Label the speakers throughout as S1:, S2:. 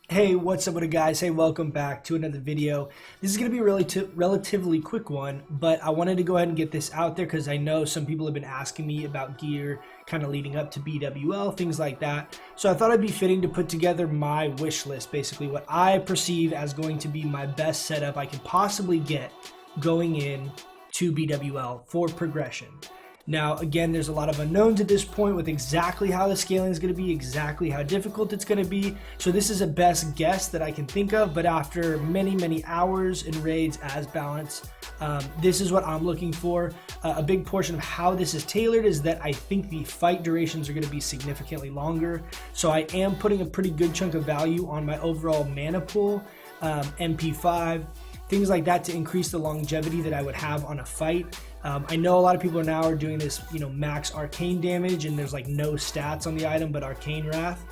S1: Hey, what's up with it, guys? Hey, welcome back to another video. This is going to be a relatively quick one, but I wanted to go ahead and get this out there because I know some people have been asking me about gear kind of leading up to BWL, things like that. So I thought it'd be fitting to put together my wish list, basically what I perceive as going to be my best setup I can possibly get going in to BWL for progression. Now, again, there's a lot of unknowns at this point with exactly how the scaling is going to be, exactly how difficult it's going to be. So this is a best guess that I can think of, but after many hours in raids as balance, this is what I'm looking for. A big portion of how this is tailored is that I think the fight durations are going to be significantly longer. So I am putting a pretty good chunk of value on my overall mana pool, MP5, things like that to increase the longevity that I would have on a fight. I know a lot of people now are doing this, max arcane damage, and there's like no stats on the item but arcane wrath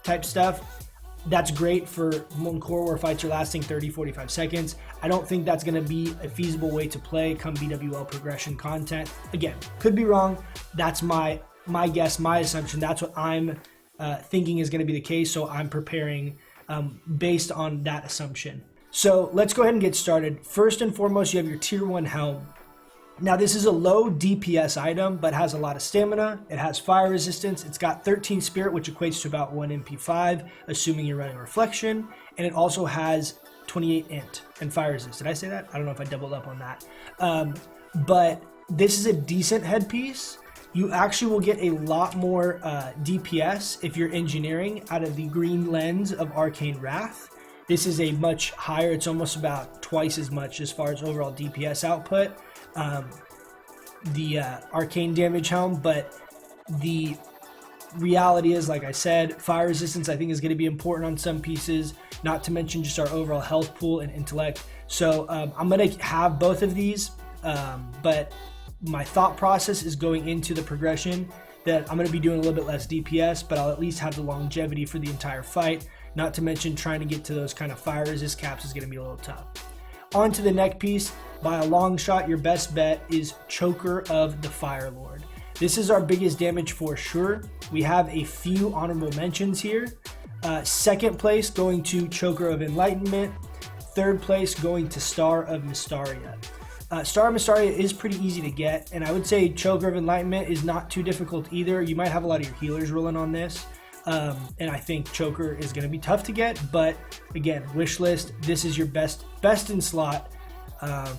S1: type stuff. That's great for one core where fights are lasting 30-45 seconds. I don't think that's going to be a feasible way to play come BWL progression content. Again, could be wrong. That's my guess, my assumption. That's what I'm thinking is going to be the case, so I'm preparing based on that assumption. So let's go ahead and get started. First and foremost, you have your tier 1 Helm. Now this is a low DPS item, but has a lot of stamina. It has fire resistance. It's got 13 spirit, which equates to about 1 MP5, assuming you're running reflection. And it also has 28 int and fire resist. Did I say that? I don't know if I doubled up on that. But this is a decent headpiece. You actually will get a lot more DPS if you're engineering out of the green lens of Arcane Wrath. This is a much higher, it's almost about twice as much as far as overall DPS output. The arcane damage helm, but the reality is, like I said, fire resistance I think is going to be important on some pieces, not to mention just our overall health pool and intellect. So I'm going to have both of these, but my thought process is going into the progression that I'm going to be doing a little bit less DPS, but I'll at least have the longevity for the entire fight. Not to mention trying to get to those kind of fire resist caps is going to be a little tough. On to the neck piece. By a long shot, your best bet is Choker of the Fire Lord. This is our biggest damage for sure. We have a few honorable mentions here. Second place going to Choker of Enlightenment. Third place going to Star of Mystaria. Star of Mystaria is pretty easy to get, and I would say Choker of Enlightenment is not too difficult either. You might have a lot of your healers rolling on this. And I think Choker is going to be tough to get, but again, wish list, this is your best in slot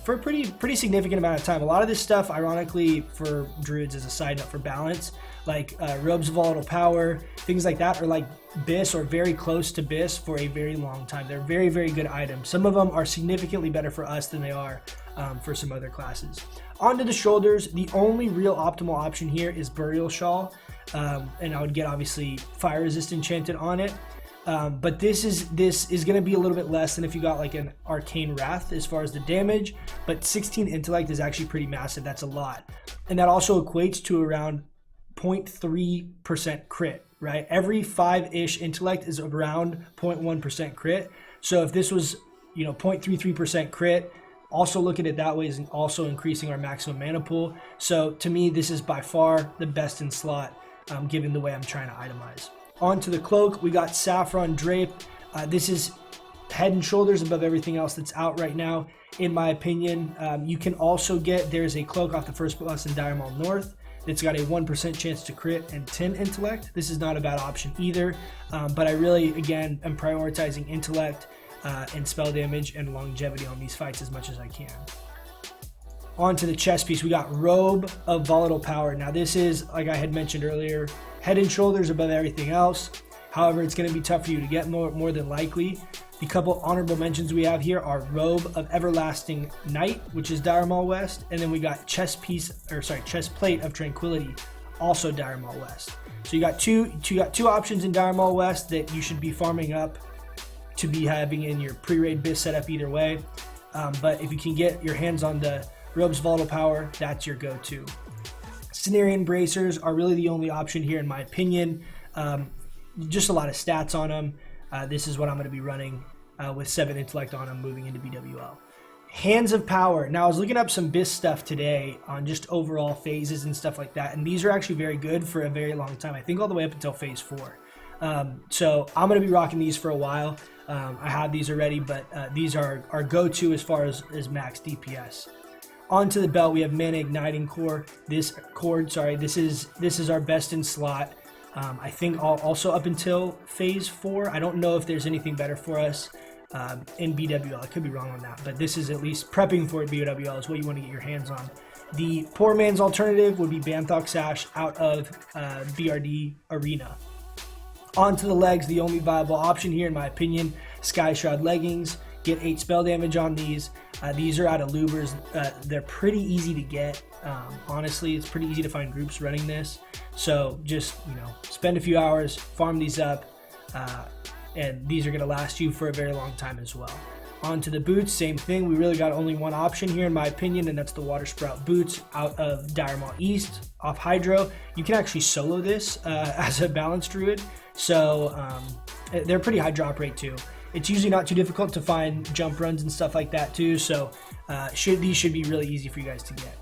S1: for a pretty significant amount of time. A lot of this stuff, ironically, for Druids as a side note for balance, like Robes of Volatile Power, things like that are like BIS or very close to BIS for a very long time. They're very good items. Some of them are significantly better for us than they are for some other classes. Onto the shoulders, the only real optimal option here is Burial Shawl. And I would get obviously fire resist enchanted on it, but this is going to be a little bit less than if you got like an arcane wrath as far as the damage, but 16 intellect is actually pretty massive. That's a lot, and that also equates to around 0.3% crit, right? Every 5-ish intellect is around 0.1% crit. So if this was 0.33% crit, also look at it that way is also increasing our maximum mana pool. So to me, this is by far the best in slot, given the way I'm trying to itemize. On to the cloak, we got Saffron Drape. This is head and shoulders above everything else that's out right now, in my opinion. You can also there's a cloak off the first plus in Dire Maul North. It's got a 1% chance to crit and 10 intellect. This is not a bad option either, but I really, again, am prioritizing intellect and spell damage and longevity on these fights as much as I can. On to the chest piece, we got Robe of Volatile Power. Now this is, like I had mentioned earlier, head and shoulders above everything else. However, it's going to be tough for you to get more than likely. The couple honorable mentions we have here are Robe of Everlasting Night, which is Dire Maul West, and then we got chest plate of Tranquility, also Dire Maul West. So you got two options in Dire Maul West that you should be farming up to be having in your pre-raid BIS setup either way. But if you can get your hands on the Robes Volatile Power, that's your go-to. Cenarian Bracers are really the only option here in my opinion. Just a lot of stats on them. This is what I'm going to be running with 7 intellect on them moving into BWL. Hands of Power. Now I was looking up some BIS stuff today on just overall phases and stuff like that, and these are actually very good for a very long time. I think all the way up until phase 4. So I'm going to be rocking these for a while. I have these already, but these are our go-to as far as max DPS. Onto the belt, we have Mana Igniting Core. This is our best in slot. I think also up until phase 4. I don't know if there's anything better for us in BWL. I could be wrong on that, but this is at least prepping for BWL is what you want to get your hands on. The poor man's alternative would be Banthok Sash out of BRD Arena. Onto the legs, the only viable option here, in my opinion, Sky Shroud Leggings. Get 8 spell damage on these. These are out of Lubers. They're pretty easy to get. Honestly, it's pretty easy to find groups running this. So just, spend a few hours, farm these up, and these are going to last you for a very long time as well. Onto the boots, same thing. We really got only one option here, in my opinion, and that's the Water Sprout boots out of Dire Maul East off Hydro. You can actually solo this as a balanced druid, so they're pretty high drop rate too. It's usually not too difficult to find jump runs and stuff like that too, so these should be really easy for you guys to get.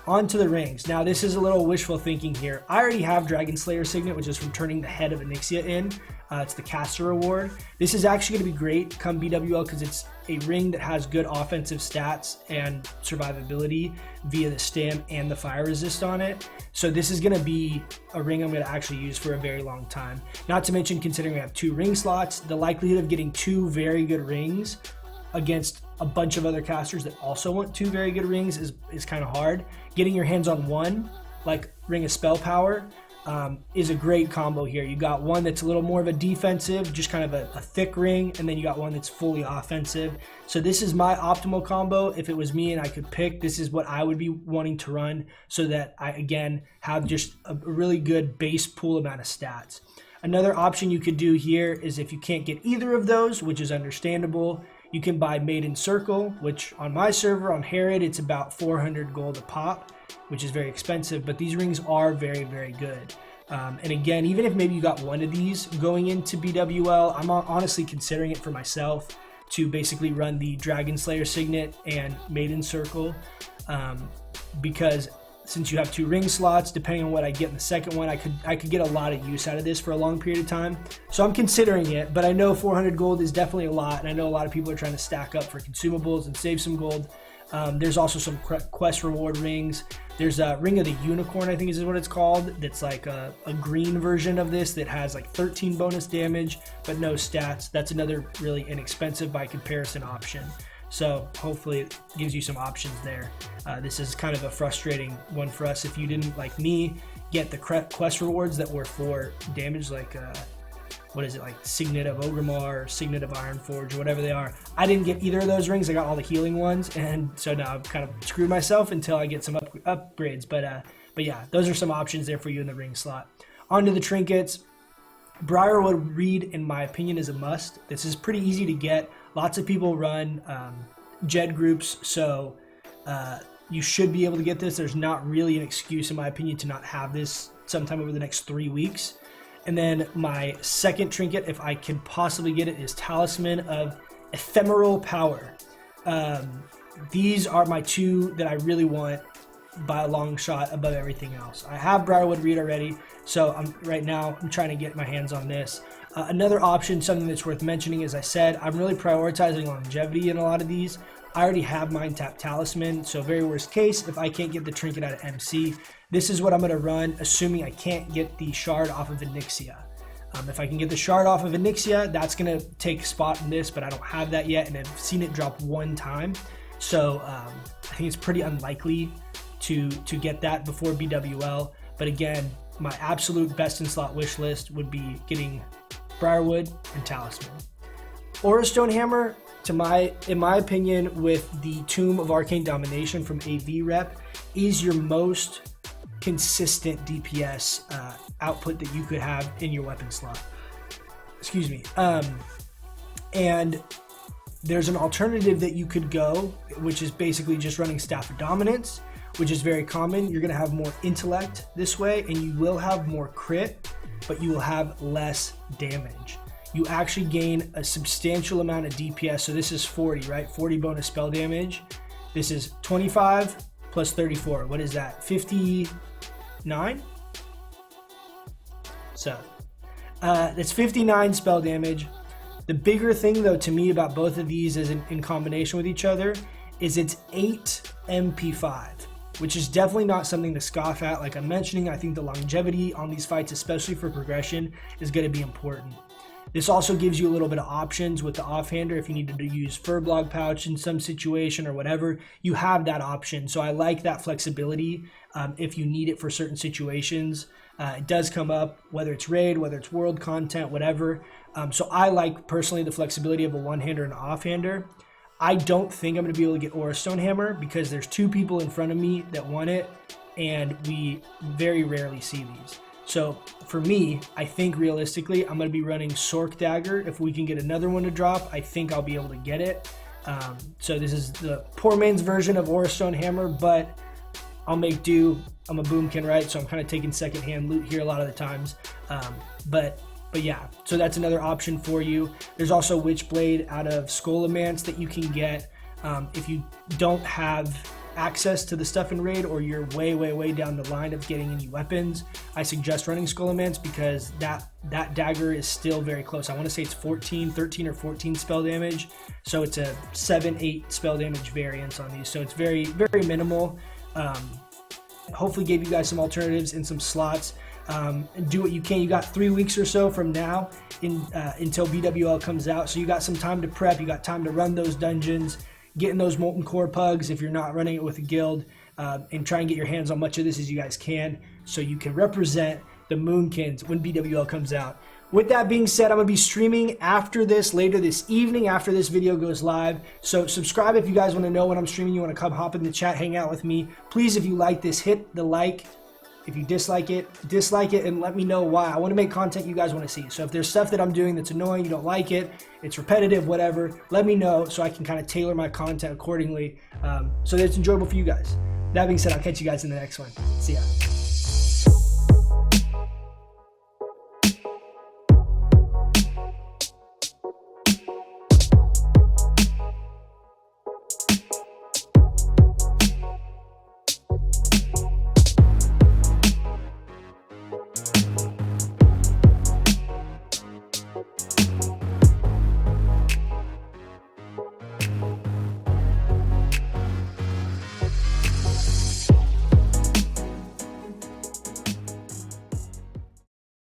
S1: On to the rings. Now this is a little wishful thinking here. I already have Dragon Slayer Signet, which is from turning the head of Onyxia in. It's the caster reward. This is actually going to be great come BWL because it's a ring that has good offensive stats and survivability via the stim and the fire resist on it. So this is going to be a ring I'm going to actually use for a very long time. Not to mention, considering we have 2 ring slots, the likelihood of getting 2 very good rings against a bunch of other casters that also want 2 very good rings is kind of hard. Getting your hands on one, like Ring of Spell Power, is a great combo here. You got one that's a little more of a defensive, just kind of a thick ring, and then you got one that's fully offensive. So this is my optimal combo. If it was me and I could pick, this is what I would be wanting to run so that I, again, have just a really good base pool amount of stats. Another option you could do here is if you can't get either of those, which is understandable, you can buy Maiden Circle, which on my server, on Herod, it's about 400 gold a pop, which is very expensive, but these rings are very, very good. And again, even if maybe you got one of these going into BWL, I'm honestly considering it for myself to basically run the Dragon Slayer Signet and Maiden Circle, because since you have 2 ring slots, depending on what I get in the second one, I could get a lot of use out of this for a long period of time. So I'm considering it, but I know 400 gold is definitely a lot, and I know a lot of people are trying to stack up for consumables and save some gold. There's also some quest reward rings. There's a Ring of the Unicorn, I think is what it's called. That's like a green version of this that has like 13 bonus damage, but no stats. That's another really inexpensive by comparison option. So hopefully it gives you some options there. This is kind of a frustrating one for us. If you didn't, like me, get the quest rewards that were for damage, like what is it, like Signet of Ogrimmar or Signet of Ironforge or whatever they are. I didn't get either of those rings. I got all the healing ones, and so now I've kind of screwed myself until I get some upgrades. But yeah, those are some options there for you in the ring slot. Onto the trinkets. Briarwood Reed, in my opinion, is a must. This is pretty easy to get. Lots of people run Jed groups, so you should be able to get this. There's not really an excuse, in my opinion, to not have this sometime over the next 3 weeks. And then my second trinket, if I can possibly get it, is Talisman of Ephemeral Power. These are my 2 that I really want by a long shot above everything else. I have Briarwood Reed already, so right now I'm trying to get my hands on this. Another option, something that's worth mentioning, as I said, I'm really prioritizing longevity in a lot of these. I already have Mind Tap Talisman, so very worst case, if I can't get the trinket out of MC, this is what I'm going to run, assuming I can't get the shard off of Onyxia. If I can get the shard off of Onyxia, that's going to take spot in this, but I don't have that yet, and I've seen it drop 1 time. So I think it's pretty unlikely to get that before BWL. But again, my absolute best in slot wish list would be getting Briarwood and Talisman. Aura Stone Hammer, in my opinion, with the Tomb of Arcane Domination from AV Rep, is your most consistent DPS output that you could have in your weapon slot. Excuse me. And there's an alternative that you could go, which is basically just running Staff of Dominance, which is very common. You're going to have more intellect this way, and you will have more crit, but you will have less damage. You actually gain a substantial amount of DPS. So this is 40, right? 40 bonus spell damage. This is 25 plus 34. What is that? 59? So That's 59 spell damage. The bigger thing though to me about both of these is in combination with each other is it's 8 MP5, which is definitely not something to scoff at. Like I'm mentioning, I think the longevity on these fights, especially for progression, is going to be important. This also gives you a little bit of options with the offhander. If you needed to use Furblog Pouch in some situation or whatever, you have that option. So I like that flexibility if you need it for certain situations. It does come up, whether it's raid, whether it's world content, whatever. So I like personally the flexibility of a one-hander and an offhander. I don't think I'm going to be able to get Aura Stone Hammer because there's 2 people in front of me that want it, and we very rarely see these. So for me, I think realistically, I'm going to be running Sork Dagger. If we can get another one to drop, I think I'll be able to get it. So this is the poor man's version of Aura Stone Hammer, but I'll make do. I'm a boomkin, right? So I'm kind of taking secondhand loot here a lot of the times. But yeah, so that's another option for you. There's also Witchblade out of Skullomance that you can get if you don't have access to the stuff in raid, or you're way down the line of getting any weapons. I suggest running Skullomance because that dagger is still very close. I want to say it's 13 or 14 spell damage, so it's a 7-8 spell damage variance on these, so it's very minimal. Hopefully gave you guys some alternatives in some slots. And do what you can. You got 3 weeks or so from now until BWL comes out, so you got some time to prep. You got time to run those dungeons, getting those Molten Core Pugs if you're not running it with a guild, and try and get your hands on much of this as you guys can, so you can represent the Moonkins when BWL comes out. With that being said, I'm going to be streaming after this, later this evening, after this video goes live. So subscribe if you guys want to know when I'm streaming. You want to come hop in the chat, hang out with me. Please, if you like this, hit the like. If you dislike it, and let me know why. I want to make content you guys want to see. So if there's stuff that I'm doing that's annoying, you don't like it, it's repetitive, whatever, let me know so I can kind of tailor my content accordingly, so that it's enjoyable for you guys. That being said, I'll catch you guys in the next one. See ya.